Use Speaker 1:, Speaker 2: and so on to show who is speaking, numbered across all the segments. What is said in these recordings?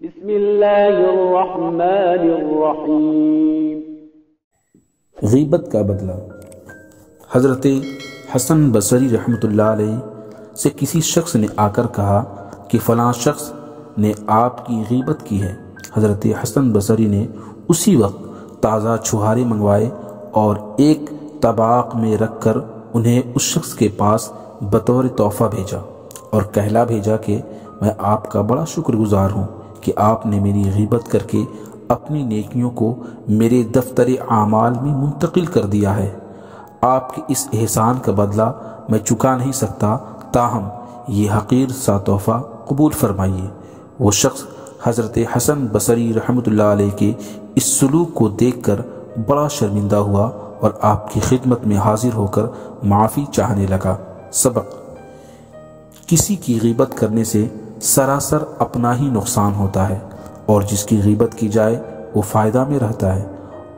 Speaker 1: بسم اللہ الرحمن الرحیم۔
Speaker 2: غیبت کا بدلہ۔ حضرت حسن بصری رحمۃ اللہ علیہ سے کسی شخص نے آ کر کہا کہ فلاں شخص نے آپ کی غیبت کی ہے۔ حضرت حسن بصری نے اسی وقت تازہ چھہارے منگوائے اور ایک طباق میں رکھ کر انہیں اس شخص کے پاس بطور تحفہ بھیجا اور کہلا بھیجا کہ میں آپ کا بڑا شکر گزار ہوں کہ آپ نے میری غیبت کر کے اپنی نیکیوں کو میرے دفتر اعمال میں منتقل کر دیا ہے۔ آپ کے اس احسان کا بدلہ میں چکا نہیں سکتا، تاہم یہ حقیر سا تحفہ قبول فرمائیے۔ وہ شخص حضرت حسن بصری رحمۃ اللہ علیہ کے اس سلوک کو دیکھ کر بڑا شرمندہ ہوا اور آپ کی خدمت میں حاضر ہو کر معافی چاہنے لگا۔ سبق: کسی کی غیبت کرنے سے سراسر اپنا ہی نقصان ہوتا ہے، اور جس کی غیبت کی جائے وہ فائدہ میں رہتا ہے،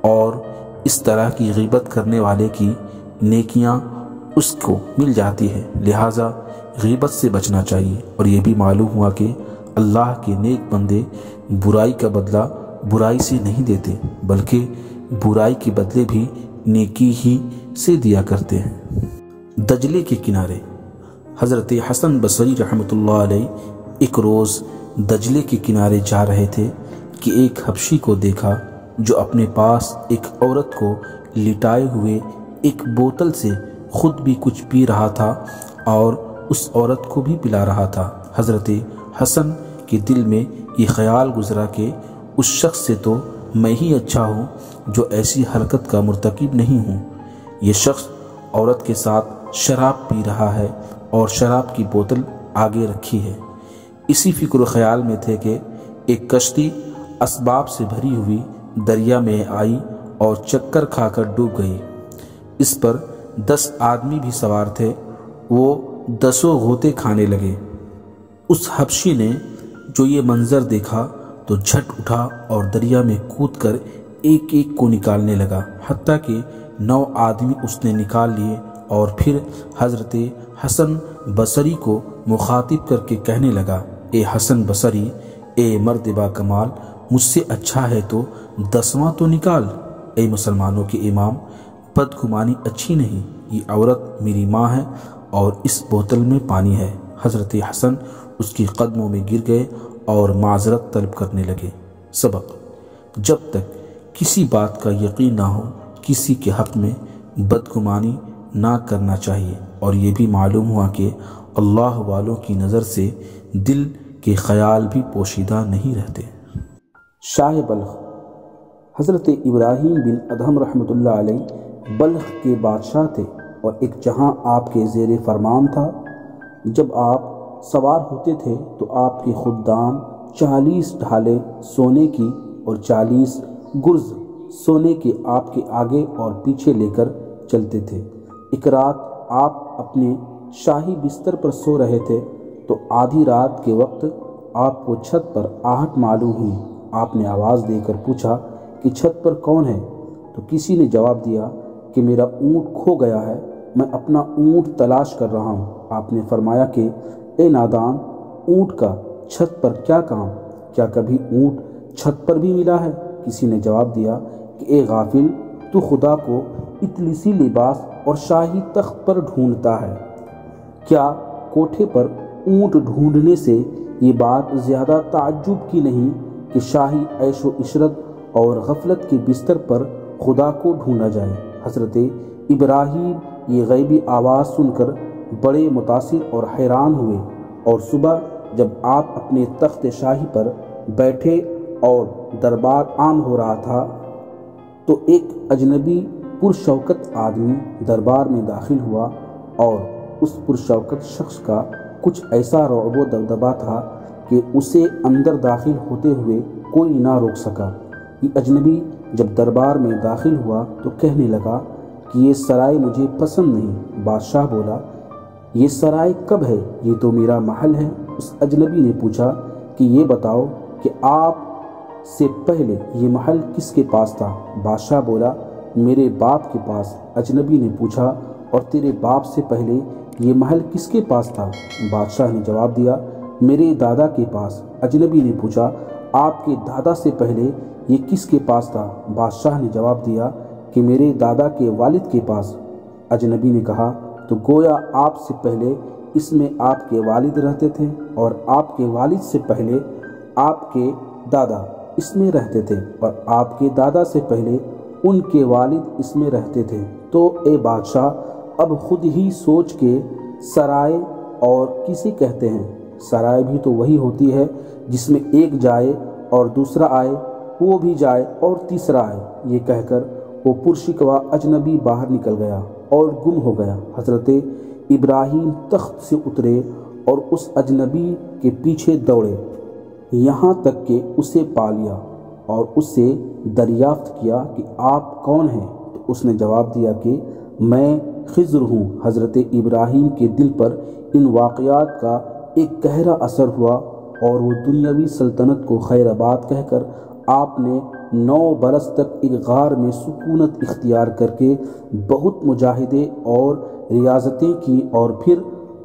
Speaker 2: اور اس طرح کی غیبت کرنے والے کی نیکیاں اس کو مل جاتی ہے۔ لہٰذا غیبت سے بچنا چاہیے۔ اور یہ بھی معلوم ہوا کہ اللہ کے نیک بندے برائی کا بدلہ برائی سے نہیں دیتے، بلکہ برائی کے بدلے بھی نیکی ہی سے دیا کرتے ہیں۔ دجلے کے کنارے۔ حضرت حسن بصری رحمۃ اللہ علیہ ایک روز دجلے کے کنارے جا رہے تھے کہ ایک حبشی کو دیکھا جو اپنے پاس ایک عورت کو لٹائے ہوئے ایک بوتل سے خود بھی کچھ پی رہا تھا اور اس عورت کو بھی پلا رہا تھا۔ حضرت حسن کے دل میں یہ خیال گزرا کہ اس شخص سے تو میں ہی اچھا ہوں جو ایسی حرکت کا مرتکب نہیں ہوں۔ یہ شخص عورت کے ساتھ شراب پی رہا ہے اور شراب کی بوتل آگے رکھی ہے۔ اسی فکر و خیال میں تھے کہ ایک کشتی اسباب سے بھری ہوئی دریا میں آئی اور چکر کھا کر ڈوب گئی۔ اس پر 10 آدمی بھی سوار تھے۔ وہ 10 غوطے کھانے لگے۔ اس حبشی نے جو یہ منظر دیکھا تو جھٹ اٹھا اور دریا میں کود کر ایک ایک کو نکالنے لگا، حتیٰ کہ 9 آدمی اس نے نکال لیے، اور پھر حضرت حسن بصری کو مخاطب کر کے کہنے لگا: اے حسن بصری، اے مرد با کمال، مجھ سے اچھا ہے تو 10واں تو نکال۔ اے مسلمانوں کے امام، بدگمانی اچھی نہیں، یہ عورت میری ماں ہے اور اس بوتل میں پانی ہے۔ حضرت حسن اس کے قدموں میں گر گئے اور معذرت طلب کرنے لگے۔ سبق: جب تک کسی بات کا یقین نہ ہو کسی کے حق میں بدگمانی نہ کرنا چاہیے۔ اور یہ بھی معلوم ہوا کہ اللہ والوں کی نظر سے دل کے خیال بھی پوشیدہ نہیں رہتے۔ شاہ بلخ۔ حضرت ابراہیم بن ادہم رحمۃ اللہ علیہ بلخ کے بادشاہ تھے، اور ایک جہاں آپ کے زیر فرمان تھا۔ جب آپ سوار ہوتے تھے تو آپ کے خدام 40 ڈھالیں سونے کی اور 40 گرز سونے کے آپ کے آگے اور پیچھے لے کر چلتے تھے۔ ایک رات آپ اپنے شاہی بستر پر سو رہے تھے تو آدھی رات کے وقت آپ کو چھت پر آہٹ معلوم ہوئی۔ آپ نے آواز دے کر پوچھا کہ چھت پر کون ہے؟ تو کسی نے جواب دیا کہ میرا اونٹ کھو گیا ہے، میں اپنا اونٹ تلاش کر رہا ہوں۔ آپ نے فرمایا کہ اے نادان، اونٹ کا چھت پر کیا کام؟ کیا کبھی اونٹ چھت پر بھی ملا ہے؟ کسی نے جواب دیا کہ اے غافل، تو خدا کو اطلسی لباس اور شاہی تخت پر ڈھونڈتا ہے، کیا کوٹھے پر اونٹ ڈھونڈنے سے یہ بات زیادہ تعجب کی نہیں کہ شاہی عیش و عشرت اور غفلت کے بستر پر خدا کو ڈھونڈا جائے۔ حضرت ابراہیم یہ غیبی آواز سن کر بڑے متاثر اور حیران ہوئے، اور صبح جب آپ اپنے تخت شاہی پر بیٹھے اور دربار عام ہو رہا تھا تو ایک اجنبی پرشوکت آدمی دربار میں داخل ہوا، اور اس پرشوکت شخص کا کچھ ایسا رعب و دبدبا تھا کہ اسے اندر داخل ہوتے ہوئے کوئی نہ روک سکا۔ یہ اجنبی جب دربار میں داخل ہوا تو کہنے لگا کہ یہ سرائے مجھے پسند نہیں۔ بادشاہ بولا: یہ سرائے کب ہے؟ یہ تو میرا محل ہے۔ اس اجنبی نے پوچھا کہ یہ بتاؤ کہ آپ سے پہلے یہ محل کس کے پاس تھا؟ بادشاہ بولا: میرے باپ کے پاس۔ اجنبی نے پوچھا: اور تیرے باپ سے پہلے یہ محل کس کے پاس تھا؟ بادشاہ نے جواب دیا: میرے دادا کے پاس۔ اجنبی نے پوچھا: آپ کے دادا سے پہلے یہ کس کے پاس تھا؟ بادشاہ نے جواب دیا کہ میرے دادا کے والد کے پاس۔ اجنبی نے کہا تو گویا آپ سے پہلے اس میں آپ کے والد رہتے تھے اور آپ کے والد سے پہلے آپ کے دادا اس میں رہتے تھے اور آپ کے دادا سے پہلے ان کے والد اس میں رہتے تھے۔ تو اے بادشاہ اب خود ہی سوچ کے سرائے اور کسے کہتے ہیں؟ سرائے بھی تو وہی ہوتی ہے جس میں ایک جائے اور دوسرا آئے، وہ بھی جائے اور تیسرا آئے۔ یہ کہہ کر وہ پرشکوہ اجنبی باہر نکل گیا اور گم ہو گیا۔ حضرت ابراہیم تخت سے اترے اور اس اجنبی کے پیچھے دوڑے یہاں تک کہ اسے پا لیا اور اس سے دریافت کیا کہ آپ کون ہیں؟ تو اس نے جواب دیا کہ میں خضر ہوں۔ حضرت ابراہیم کے دل پر ان واقعات کا ایک گہرا اثر ہوا اور وہ دنیاوی سلطنت کو خیر آباد کہہ کر آپ نے 9 برس تک ایک غار میں سکونت اختیار کر کے بہت مجاہدے اور ریاضتیں کی اور پھر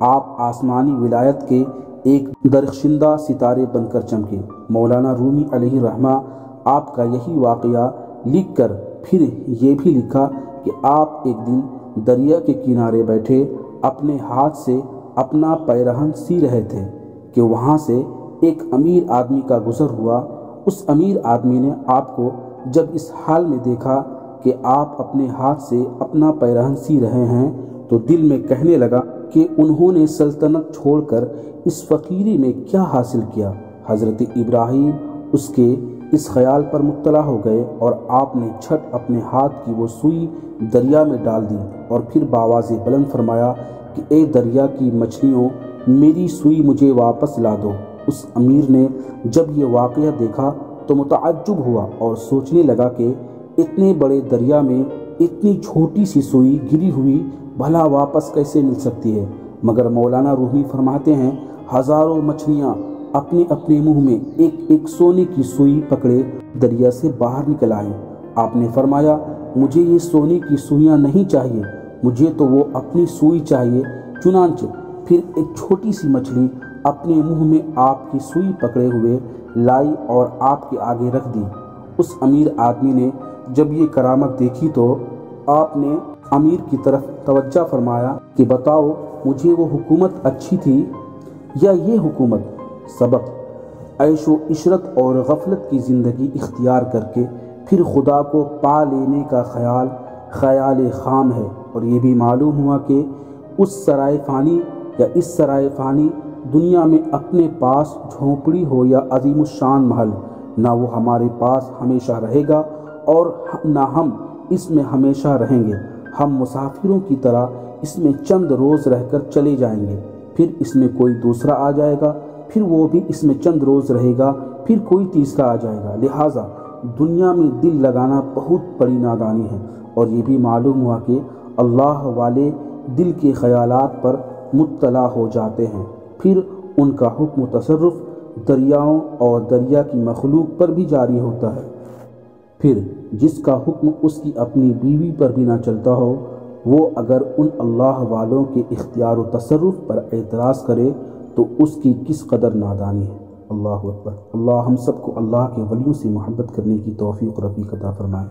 Speaker 2: آپ آسمانی ولایت کے ایک درخشندہ ستارے بن کر چمکے۔ مولانا رومی علیہ الرحمہ آپ کا یہی واقعہ لکھ کر پھر یہ بھی لکھا کہ آپ ایک دن دریا کے کنارے بیٹھے اپنے ہاتھ سے اپنا پیرہن سی رہے تھے کہ وہاں سے ایک امیر آدمی کا گزر ہوا۔ اس امیر آدمی نے آپ کو جب اس حال میں دیکھا کہ آپ اپنے ہاتھ سے اپنا پیرہن سی رہے ہیں تو دل میں کہنے لگا کہ انہوں نے سلطنت چھوڑ کر اس فقیری میں کیا حاصل کیا۔ حضرت ابراہیم اس کے اس خیال پر مطلع ہو گئے اور آپ نے جھٹ اپنے ہاتھ کی وہ سوئی دریا میں ڈال دی اور پھر بآواز بلند فرمایا کہ اے دریا کی مچھلیوں، میری سوئی مجھے واپس لا دو۔ اس امیر نے جب یہ واقعہ دیکھا تو متعجب ہوا اور سوچنے لگا کہ اتنے بڑے دریا میں اتنی چھوٹی سی سوئی گری ہوئی بھلا واپس کیسے مل سکتی ہے؟ مگر مولانا رومی فرماتے ہیں ہزاروں مچھلیاں اپنے اپنے منہ میں ایک ایک سونے کی سوئی پکڑے دریا سے باہر نکل آئیں۔ آپ نے فرمایا مجھے یہ سونے کی سوئیاں نہیں چاہیے، مجھے تو وہ اپنی سوئی چاہیے۔ چنانچہ پھر ایک چھوٹی سی مچھلی اپنے منہ میں آپ کی سوئی پکڑے ہوئے لائی اور آپ کے آگے رکھ دی۔ اس امیر آدمی نے جب یہ کرامت دیکھی تو آپ نے امیر کی طرف توجہ فرمایا کہ بتاؤ مجھے وہ حکومت اچھی تھی یا یہ حکومت؟ سبق عیش و عشرت اور غفلت کی زندگی اختیار کر کے پھر خدا کو پا لینے کا خیال خام ہے، اور یہ بھی معلوم ہوا کہ اس سرائے فانی یا اس سرائے فانی دنیا میں اپنے پاس جھونپڑی ہو یا عظیم الشان محل، نہ وہ ہمارے پاس ہمیشہ رہے گا اور نہ ہم اس میں ہمیشہ رہیں گے۔ ہم مسافروں کی طرح اس میں چند روز رہ کر چلے جائیں گے، پھر اس میں کوئی دوسرا آ جائے گا، پھر وہ بھی اس میں چند روز رہے گا، پھر کوئی تیسرا آ جائے گا۔ لہٰذا دنیا میں دل لگانا بہت بڑی نادانی ہے۔ اور یہ بھی معلوم ہوا کہ اللہ والے دل کے خیالات پر مطلع ہو جاتے ہیں، پھر ان کا حکم و تصرف دریاؤں اور دریا کی مخلوق پر بھی جاری ہوتا ہے۔ پھر جس کا حکم اس کی اپنی بیوی پر بھی نہ چلتا ہو، وہ اگر ان اللہ والوں کے اختیار و تصرف پر اعتراض کرے تو اس کی کس قدر نادانی ہے۔ اللہ اکبر۔ اللہ ہم سب کو اللہ کے ولیوں سے محبت کرنے کی توفیق و رفیق عطا فرمائے۔